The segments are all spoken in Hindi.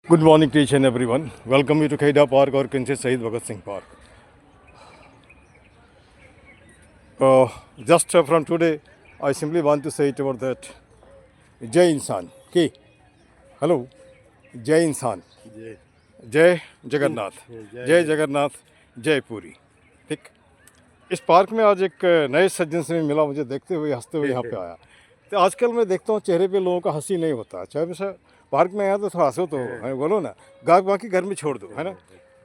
Good morning to each and everyone. Welcome you to Khaida Park or can say Shahid Bhagat Singh Park. Just from today, I simply want to say it about that Jai Insan. Okay. Hello. Jai Insan. जय जय जगन्नाथ. जय जगन्नाथ. जय पूरी. ठीक. इस पार्क में आज एक नए सज्जन से मिला, मुझे देखते हुए हंसते हुए यहाँ पे आया. तो आजकल मैं देखता हूँ चेहरे पे लोगों का हंसी नहीं होता. चाहे वैसे पार्क में आया तो थोड़ा हंसो तो है, बोलो ना. बाकी घर में छोड़ दो, है ना.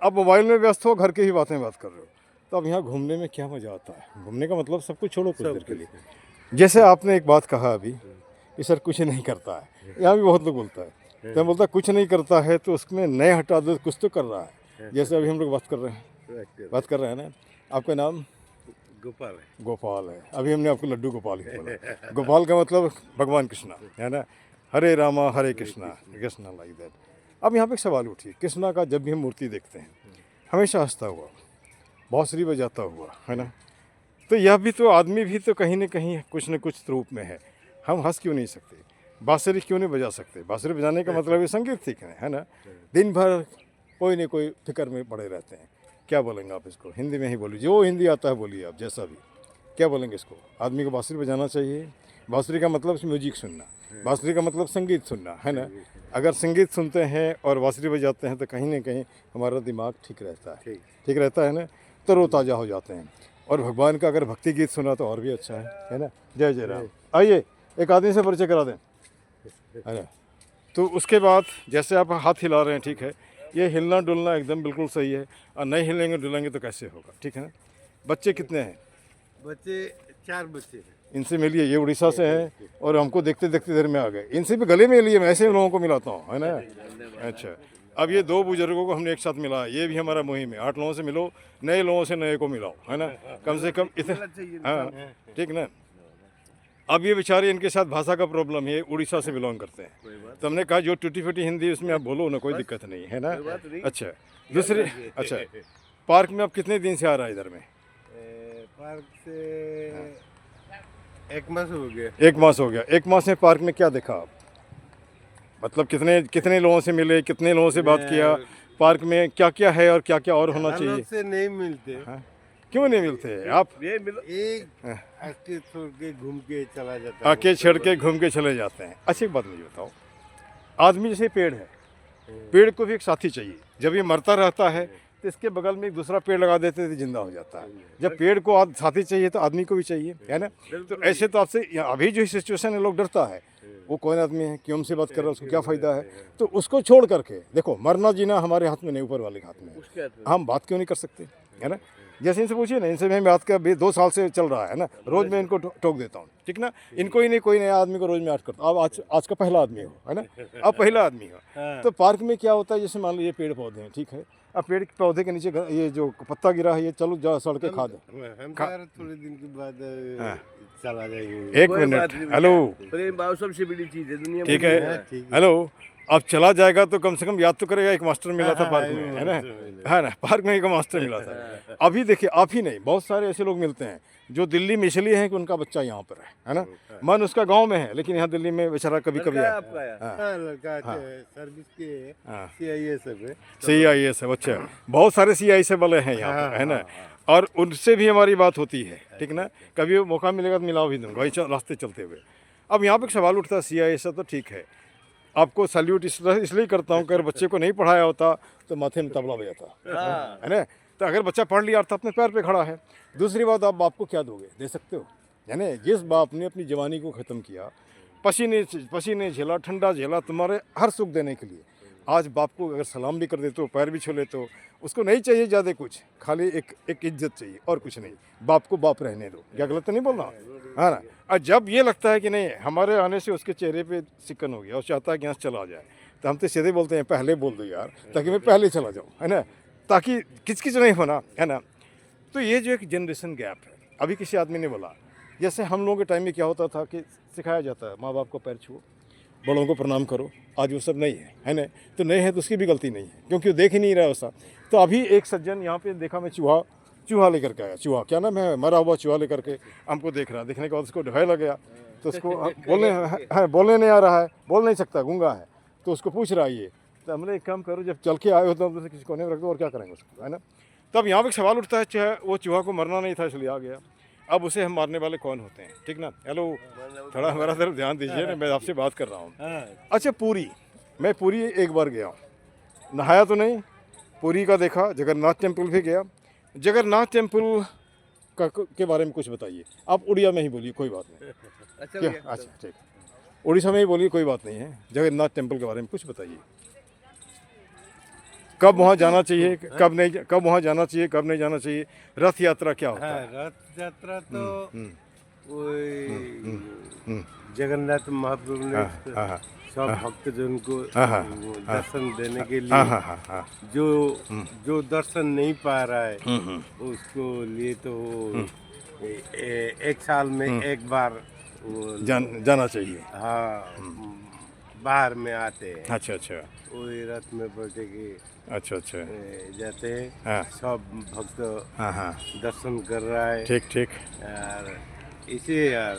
अब मोबाइल में व्यस्त हो, घर की ही बात कर रहे हो. तो अब यहाँ घूमने में क्या मज़ा आता है. घूमने का मतलब सब कुछ छोड़ो कुछ देर के लिए. जैसे आपने एक बात कहा अभी कि सर कुछ नहीं करता है, यहाँ भी बहुत लोग बोलता है. तो मैं बोलता कुछ नहीं करता है तो उसमें नए हटा दो, कुछ तो कर रहा है. जैसे अभी हम लोग बात कर रहे हैं ना. आपका नाम गोपाल है। गोपाल है. अभी हमने आपको लड्डू गोपाल ही बोला. गोपाल का मतलब भगवान कृष्णा, है ना. हरे रामा हरे कृष्णा, कृष्णा लाइक दैट. अब यहाँ पे एक सवाल उठी. कृष्णा का जब भी हम मूर्ति देखते हैं हमेशा हंसता हुआ, बांसुरी बजाता हुआ, है ना. तो यह भी तो आदमी भी तो कहीं न कहीं कुछ न कुछ रूप में है. हम हंस क्यों नहीं सकते, बांसुरी क्यों नहीं बजा सकते. बांसुरी बजाने का मतलब ये संगीत सीखना है ना. दिन भर कोई न कोई फिक्र में पड़े रहते हैं. क्या बोलेंगे आप इसको. हिंदी में ही बोलिए, जो हिंदी आता है बोलिए आप, जैसा भी. क्या बोलेंगे इसको. आदमी को बांसुरी बजाना चाहिए. बांसुरी का मतलब म्यूजिक सुनना, बांसुरी का मतलब संगीत सुनना, है ना. अगर संगीत सुनते हैं और बांसुरी बजाते हैं तो कहीं ना कहीं हमारा दिमाग ठीक रहता है. ठीक रहता है ना. तरोताज़ा हो जाते हैं. और भगवान का अगर भक्ति गीत सुना तो और भी अच्छा है ना. जय जय राम. आइए एक आदमी से परिचय करा दें, है ना. तो उसके बाद जैसे आप हाथ हिला रहे हैं, ठीक है, ये हिलना डुलना एकदम बिल्कुल सही है. और नहीं हिलेंगे डुलेंगे तो कैसे होगा. ठीक है ना. बच्चे कितने हैं. बच्चे 4 बच्चे हैं। इनसे मिलिए. ये उड़ीसा से हैं और हमको देखते देखते देर में आ गए. इनसे भी गले में लिए. मैं ऐसे लोगों को मिलाता हूँ, है ना. अच्छा. अब ये 2 बुजुर्गों को हमने एक साथ मिला. ये भी हमारा मुहिम है. 8 लोगों से मिलो, नए लोगों से नए को मिलाओ, है ना. कम से कम इतने. हाँ ठीक ना. अब ये बेचारे, इनके साथ भाषा का प्रॉब्लम है. उड़ीसा से बिलोंग करते हैं. तो हमने कहा जो टूटी फूटी हिंदी उसमें आप बोलो ना, कोई दिक्कत नहीं है ना. अच्छा. दूसरे. अच्छा. पार्क में आप कितने दिन से आ रहा है इधर में. पार्क से 1 मास हो गया। 1 मास हो गया. 1 मास में पार्क में क्या देखा आप. मतलब कितने कितने लोगों से मिले, कितने लोगों से बात किया. पार्क में क्या क्या है और क्या क्या और होना हम चाहिए. लोग से नहीं मिलते। हाँ? क्यों नहीं मिलते आप. एक आके छोड़ के घूम के चला जाता है। आके छेड़ के घूम के चले जाते हैं. अच्छी बात मुझे बताओ. आदमी जैसे पेड़ है, पेड़ को भी एक साथी चाहिए. जब ये मरता रहता है तो इसके बगल में एक दूसरा पेड़ लगा देते हैं तो जिंदा हो जाता है. जब पेड़ को साथी चाहिए तो आदमी को भी चाहिए, है ना. तो ऐसे तो आपसे अभी जो सिचुएशन है, लोग डरता है. वो कौन आदमी है, क्यों हमसे बात कर रहा है, उसको क्या फ़ायदा है. तो उसको छोड़ करके देखो, मरना जीना हमारे हाथ में नहीं, ऊपर वाले के हाथ में है. हम बात क्यों नहीं कर सकते, है ना. जैसे इनसे पूछिए ना. इनसे मैं बात का 2 साल से चल रहा है ना. रोज़ मैं इनको टोक देता हूँ, ठीक ना. इनको ही नहीं, कोई नया आदमी को रोज़ मैं याद करता हूँ. अब आज का पहला आदमी हो, है ना. अब पहला आदमी हो. तो पार्क में क्या होता है, जैसे मान लो ये पेड़ पौधे हैं, ठीक है. अब पेड़ पौधे के नीचे ये जो पत्ता गिरा है, ये चलो जा सड़ के खा दो. हम थोड़े दिन के बाद चला जाएंगे। 1 मिनट. हेलो. प्रेम भाव सबसे बड़ी चीज है दुनिया में. ठीक है. हेलो. अब चला जाएगा तो कम से कम याद तो करेगा. एक मास्टर मिला था पार्क में, है ना. है ना. पार्क में एक मास्टर मिला था. अभी देखिए, आप ही नहीं, बहुत सारे ऐसे लोग मिलते हैं जो दिल्ली में इसलिए हैं कि उनका बच्चा यहाँ पर है ना. मन उसका गांव में है लेकिन यहाँ दिल्ली में बेचारा कभी कभी लड़का है आपका है. हाँ, लड़का सर्विस के CIS है। CIS है. अच्छा. बहुत सारे CIS वाले हैं यहाँ पर, है ना. और उनसे भी हमारी बात होती है, ठीक ना. कभी मौका मिलेगा तो मिला भी दूँगा वही रास्ते चलते हुए. अब यहाँ पर एक सवाल उठता है. CIS तो ठीक है, आपको सैल्यूट इसलिए करता हूँ कि अगर बच्चे को नहीं पढ़ाया होता तो माथे में तबला बजाता, है ना. तो अगर बच्चा पढ़ लिया तो अपने पैर पे खड़ा है. दूसरी बात, आप बाप को क्या दोगे, दे सकते हो, है ना. जिस बाप ने अपनी जवानी को ख़त्म किया, पसीने झेला, ठंडा झेला तुम्हारे हर सुख देने के लिए, आज बाप को अगर सलाम भी कर दे तो, पैर भी छू ले तो उसको नहीं चाहिए ज़्यादा कुछ, खाली एक इज्जत चाहिए और कुछ नहीं. बाप को बाप रहने दो. क्या गलत तो नहीं बोल रहा, है ना. और जब ये लगता है कि नहीं, हमारे आने से उसके चेहरे पे सिकन हो गया और चाहता है कि यहाँ से चला जाए, तो हम तो सीधे बोलते हैं पहले बोल दो यार, ताकि मैं पहले चला जाऊँ, है ना, ताकि किचकिच नहीं होना, है ना. तो ये जो एक जनरेशन गैप है, अभी किसी आदमी ने बोला, जैसे हम लोगों के टाइम में क्या होता था कि सिखाया जाता है माँ बाप को पैर छुओ, बड़ों को प्रणाम करो. आज वो सब नहीं है ना. तो नहीं है तो उसकी भी गलती नहीं है, क्योंकि वो देख ही नहीं रहा वैसा. तो अभी एक सज्जन यहाँ पे देखा, मैं चूहा लेकर के आया. चूहा क्या नाम है, मरा हुआ चूहा लेकर के हमको देख रहा. देखने के बाद उसको ढाई लग गया. तो उसको बोलने नहीं आ रहा है, बोल नहीं सकता, गूंगा है. तो उसको पूछ रहा है ये तो हमने एक काम करो, जब चल के आए हो तो हम किसी कोने में रख दो और क्या करेंगे उसको, है ना। तब यहाँ पे एक सवाल उठता है, चाहे वो चूहा को मरना नहीं था इसलिए आ गया, अब उसे हम मारने वाले कौन होते हैं, ठीक ना। हेलो, थोड़ा हमारा तरफ ध्यान दीजिए ना, मैं आपसे बात कर रहा हूँ। अच्छा, पूरी, मैं पूरी एक बार गया हूँ, नहाया तो नहीं, पूरी का देखा, जगन्नाथ टेम्पल भी गया। जगन्नाथ टेम्पल के बारे में कुछ बताइए, आप उड़िया में ही बोलिए, कोई बात नहीं। अच्छा क्या? भैया, अच्छा ठीक, उड़ीसा में ही बोलिए, कोई बात नहीं है। जगन्नाथ टेम्पल के बारे में कुछ बताइए, कब वहाँ जाना चाहिए, कब नहीं, कब वहाँ जाना चाहिए, कब नहीं जाना चाहिए, रथ यात्रा क्या होता हाँ, है। रथ यात्रा तो वही जगन्नाथ महाप्रभु ने हाँ हाँ सब भक्तजन को हाँ, दर्शन देने के हाँ लिए हाँ हाँ हाँ, जो जो दर्शन नहीं पा रहा है उसको लिए तो एक साल में एक बार वो जाना चाहिए। हाँ बाहर में आते हैं। अच्छा अच्छा वही रथ में बैठे के अच्छा अच्छा, जाते हैं। हाँ सब भक्त हाँ हाँ, दर्शन कर रहा है ठीक ठीक। यार, इसे यार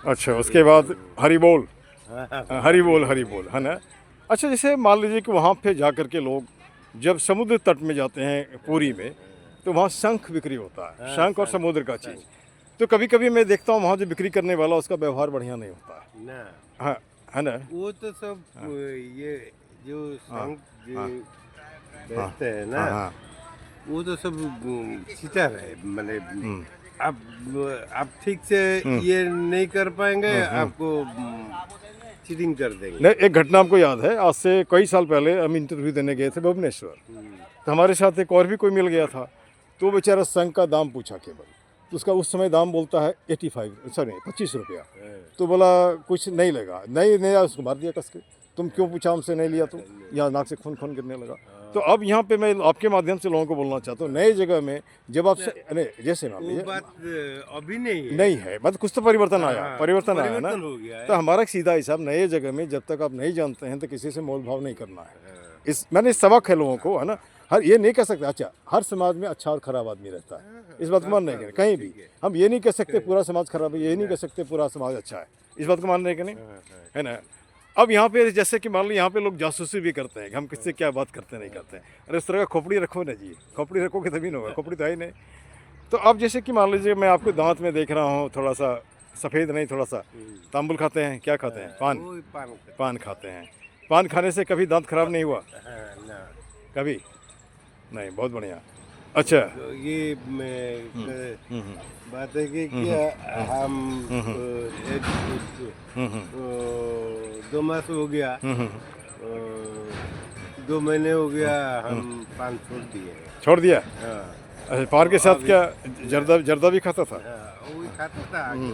अच्छा, उसके बाद हरि बोल, हाँ, हरि बोल, हरि बोल, है ना। अच्छा, जैसे मान लीजिए कि वहाँ पे जा कर के लोग जब समुद्र तट में जाते हैं पूरी में, तो वहाँ शंख बिक्री होता है, शंख और समुद्र का चीज़। तो कभी कभी मैं देखता हूँ वहाँ जो बिक्री करने वाला, उसका व्यवहार बढ़िया नहीं होता है। ना हाँ, है ना। वो तो सब ये जो संघ जो बेचते हैं ना हाँ हाँ, वो तो सब चीटर है। मतलब आप ठीक से ये नहीं कर पाएंगे, आपको चीटिंग कर देंगे। नहीं, एक घटना हमको याद है, आज से कई साल पहले हम इंटरव्यू देने गए थे भुवनेश्वर, तो हमारे साथ एक और भी कोई मिल गया था, तो बेचारा संघ का दाम पूछा केवल, तो उसका उस समय दाम बोलता है 85, सॉरी 25 रुपया। तो बोला कुछ नहीं लगा, नहीं नहीं, उसको मार दिया कस के, तुम क्यों पूछा हमसे, नहीं लिया तो, यहाँ नाक से खून खून गिरने लगा। तो अब यहाँ पे मैं आपके माध्यम से लोगों को बोलना चाहता हूँ, नए जगह में जब आप नहीं, जैसे मान वो लीजिए बात अभी नहीं है। नहीं है, मतलब कुछ तो परिवर्तन आया, परिवर्तन आया ना। परिवर्तन हो गया है। तो हमारा सीधा हिसाब, नए जगह में जब तक आप नहीं जानते हैं तो किसी से मोल भाव नहीं करना है। इस मैंने सबक है लोगों को, है ना। हर ये नहीं कह सकते, अच्छा हर समाज में अच्छा और खराब आदमी रहता है, इस बात को मान नहीं करें कहीं भी। हम ये नहीं कह सकते पूरा समाज खराब है, ये नहीं कह सकते पूरा समाज अच्छा है, इस बात को मान रहे कि नहीं, है ना। अब यहाँ पे जैसे कि मान लो यहाँ पे लोग जासूसी भी करते हैं कि हम किससे क्या बात करते नहीं करते हैं। अरे इस तरह का खोपड़ी रखो ना जी, खोपड़ी रखोगे तभी ना होगा, खोपड़ी तो है ही नहीं। तो अब जैसे कि मान लीजिए मैं आपके दांत में देख रहा हूँ, थोड़ा सा सफ़ेद नहीं, थोड़ा सा तांबुल खाते हैं, क्या खाते हैं, पान, वो पान पान खाते हैं। पान खाने से कभी दांत खराब नहीं हुआ, ना कभी नहीं, बहुत बढ़िया। अच्छा, तो ये बात है कि क्या हम एक 2 मास हो गया, 2 महीने हो गया, हम पान छोड़ दिए। छोड़ दिया। हाँ अच्छा, पान के साथ क्या जर्दा, जर्दा भी खाता था। हाँ, वो खाता था आगे।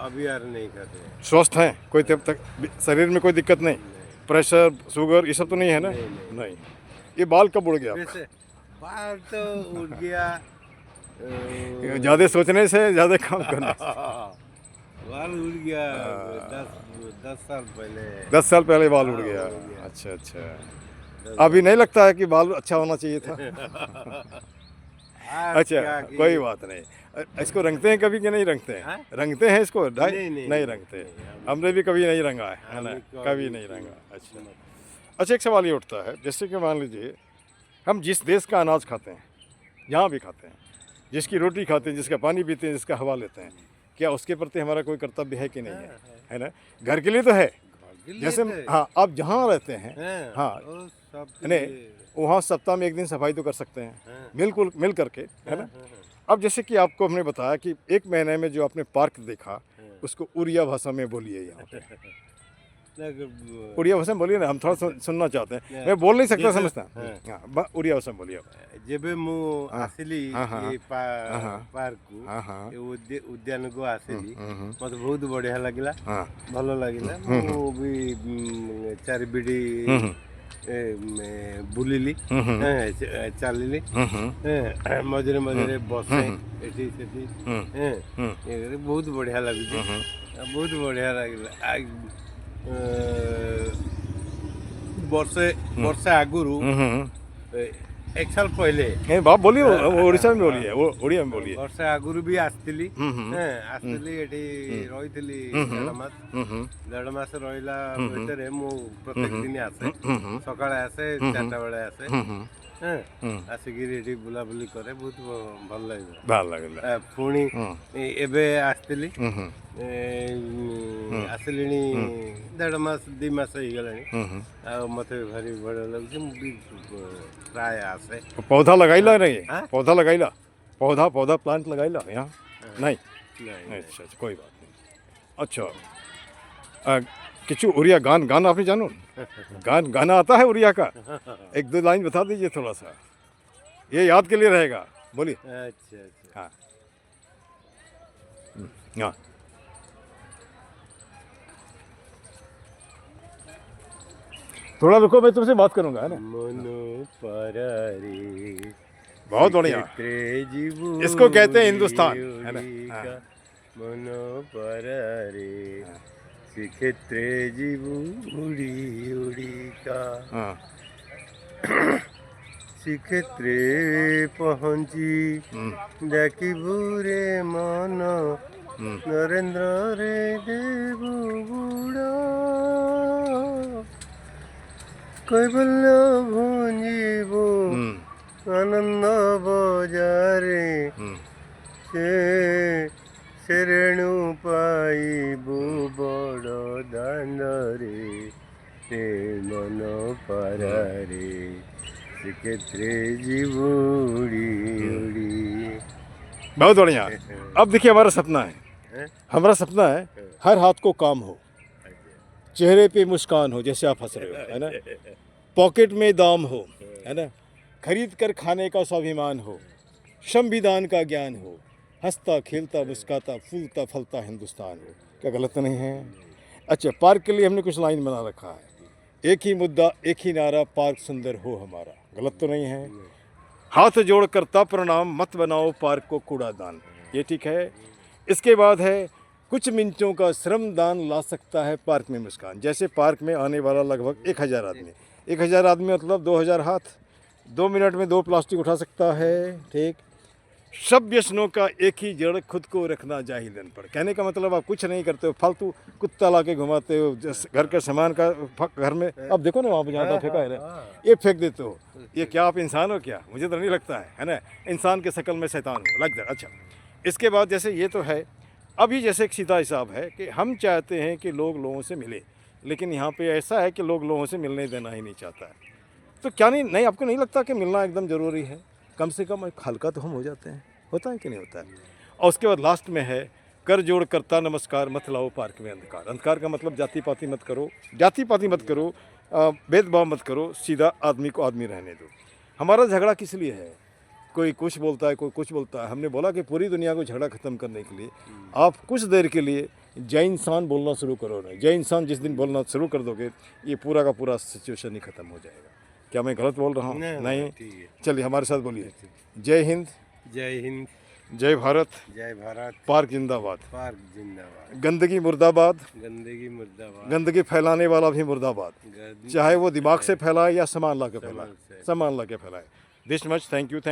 अभी यार नहीं खाते। स्वस्थ हैं, कोई तब तक शरीर में कोई दिक्कत नहीं, प्रेशर शुगर ये सब तो नहीं है ना। नहीं। ये बाल कब उड़ गया आपका? वैसे बाल तो उड़ गया ज़्यादा सोचने से, ज़्यादा काम करने से। बाल उड़ गया 10 साल पहले। 10 साल पहले बाल उड़ गया। अच्छा अच्छा, अभी नहीं लगता है कि बाल अच्छा होना चाहिए था। अच्छा, कोई बात नहीं। इसको रंगते हैं कभी कि नहीं रंगते हैं? रंगते हैं इसको? नहीं रंगते, हमने भी कभी नहीं रंगा है ना, कभी नहीं रंगा। अच्छा अच्छा, एक सवाल ये उठता है, जैसे कि मान लीजिए हम जिस देश का अनाज खाते हैं, जहाँ भी खाते हैं, जिसकी रोटी खाते हैं, जिसका पानी पीते हैं, जिसका हवा लेते हैं, क्या उसके प्रति हमारा कोई कर्तव्य है कि नहीं है? है ना। घर के लिए तो है, जैसे हाँ आप जहाँ रहते हैं, हाँ नहीं, वहाँ सप्ताह में 1 दिन सफाई तो कर सकते हैं, बिल्कुल मिल करके, है ना। अब जैसे कि आपको हमने बताया कि 1 महीने में जो आपने पार्क देखा, उसको उड़िया भाषा में बोलिए। यहाँ पे उड़िया भाषा में बोलिए ना, हम थोड़ा सुनना चाहते हैं, मैं बोल नहीं सकता, समझता। हाँ, उड़िया भाषा में बोलिए। जेबे मु आसिली ये पार्क को, उद्यान को आसिली, मत बहुत बढ़िया लगिला, भलो लगिला। मु भी 4 बिडी बुलिली, चलिली, मझे मझे बसे एठी सेठी, बहुत बढ़िया लगी, बहुत बढ़िया लगिला। वर्षे आगुरु एक साल पहले ए बाप बोलिए ओडिशा में बोलिए वो ओडिया में बोलिए वर्ष आगुरी भी आसली आसली एठी रहितली देढ़ मास रहिला भितरे मु प्रत्येक दिन आसे सकाळे आसे 4टा बेले आसे आसिकिरी एठी बुलाबुली करे बहुत भल लागला पुणी एबे आसली आसलिनी देढ़ मास 2 मास हो गलानी आ मते भारी बड़ा लगछ मु भी प्राय आसे पौधा लगाइला नहीं पौधा लगाइला पौधा पौधा प्लांट लगाइला यहाँ नहीं अच्छा अच्छा कोई बात नहीं अच्छा किचु उड़िया गान गाना आपने जानो गाना आता है उड़िया का 1-2 लाइन बता दीजिए थोड़ा सा ये याद के लिए रहेगा बोलिए अच्छा अच्छा हाँ हाँ थोड़ा रुको मैं तुमसे बात करूंगा है ना मनो परारी बहुत बढ़िया इसको कहते हैं हिंदुस्तान है ना हाँ। मनो परारी श्रीक्षेत्रे जीवु उड़ी उड़ी का हाँ श्रीक्षेत्रे पहुँची डाकिबु रे मन नरेंद्र रे देबु बुड़ा कैबल्य भुंजीबु आनंद बजारे से रेणु पाइबु बड़ दांडरे हे मन पारारे श्रीक्षेत्रे जीवु उड़ी उड़ी बहुत बढ़िया अब देखिए हमारा सपना है हमारा सपना है हर हाथ को काम हो चेहरे पे मुस्कान हो जैसे आप हंस रहे हो है ना पॉकेट में दाम हो है ना खरीद कर खाने का स्वाभिमान हो संविधान का ज्ञान हो हंसता खेलता मुस्काता फूलता फलता हिंदुस्तान हो क्या गलत तो नहीं है अच्छा पार्क के लिए हमने कुछ लाइन बना रखा है एक ही मुद्दा एक ही नारा पार्क सुंदर हो हमारा गलत तो नहीं है हाथ जोड़ करता प्रणाम मत बनाओ पार्क को कूड़ादान ये ठीक है इसके बाद है कुछ मिनटों का श्रमदान ला सकता है पार्क में मुस्कान जैसे पार्क में आने वाला लगभग 1000 आदमी 1000 आदमी मतलब 2000 हाथ 2 मिनट में 2 प्लास्टिक उठा सकता है ठीक सब व्यसनों का एक ही जड़ खुद को रखना जाहिलन पर कहने का मतलब आप कुछ नहीं करते हो फालतू कुत्ता ला के घुमाते हो घर के सामान का घर में अब देखो ना वहाँ पर जहाँ फेंका है ना ये फेंक देते हो ये क्या आप इंसान हो क्या मुझे तो नहीं लगता है ना इंसान के शक्ल में शैतान हो लग जाए अच्छा इसके बाद जैसे ये तो है अभी जैसे एक सीधा हिसाब है कि हम चाहते हैं कि लोग लोगों से मिले लेकिन यहाँ पे ऐसा है कि लोग लोगों से मिलने देना ही नहीं चाहता है तो क्या नहीं आपको नहीं लगता कि मिलना एकदम ज़रूरी है कम से कम एक हल्का तो हम हो जाते हैं होता है कि नहीं होता है और उसके बाद लास्ट में है कर जोड़ करता नमस्कार मत लाओ पार्क में अंधकार अंधकार का मतलब जाति पाति मत करो भेदभाव मत करो सीधा आदमी को आदमी रहने दो हमारा झगड़ा किस लिए है कोई कुछ बोलता है कोई कुछ बोलता है हमने बोला कि पूरी दुनिया को झगड़ा ख़त्म करने के लिए आप कुछ देर के लिए जय इंसान बोलना शुरू करो ना जय इंसान जिस दिन बोलना शुरू कर दोगे ये पूरा का पूरा सिचुएशन ही ख़त्म हो जाएगा क्या मैं गलत बोल रहा हूँ नहीं चलिए हमारे साथ बोलिए जय हिंद जय भारत पार्क जिंदाबाद गंदगी मुर्दाबाद गंदगी फैलाने वाला भी मुर्दाबाद चाहे वो दिमाग से फैलाए या सामान ला के फैलाए दिस मच थैंक यू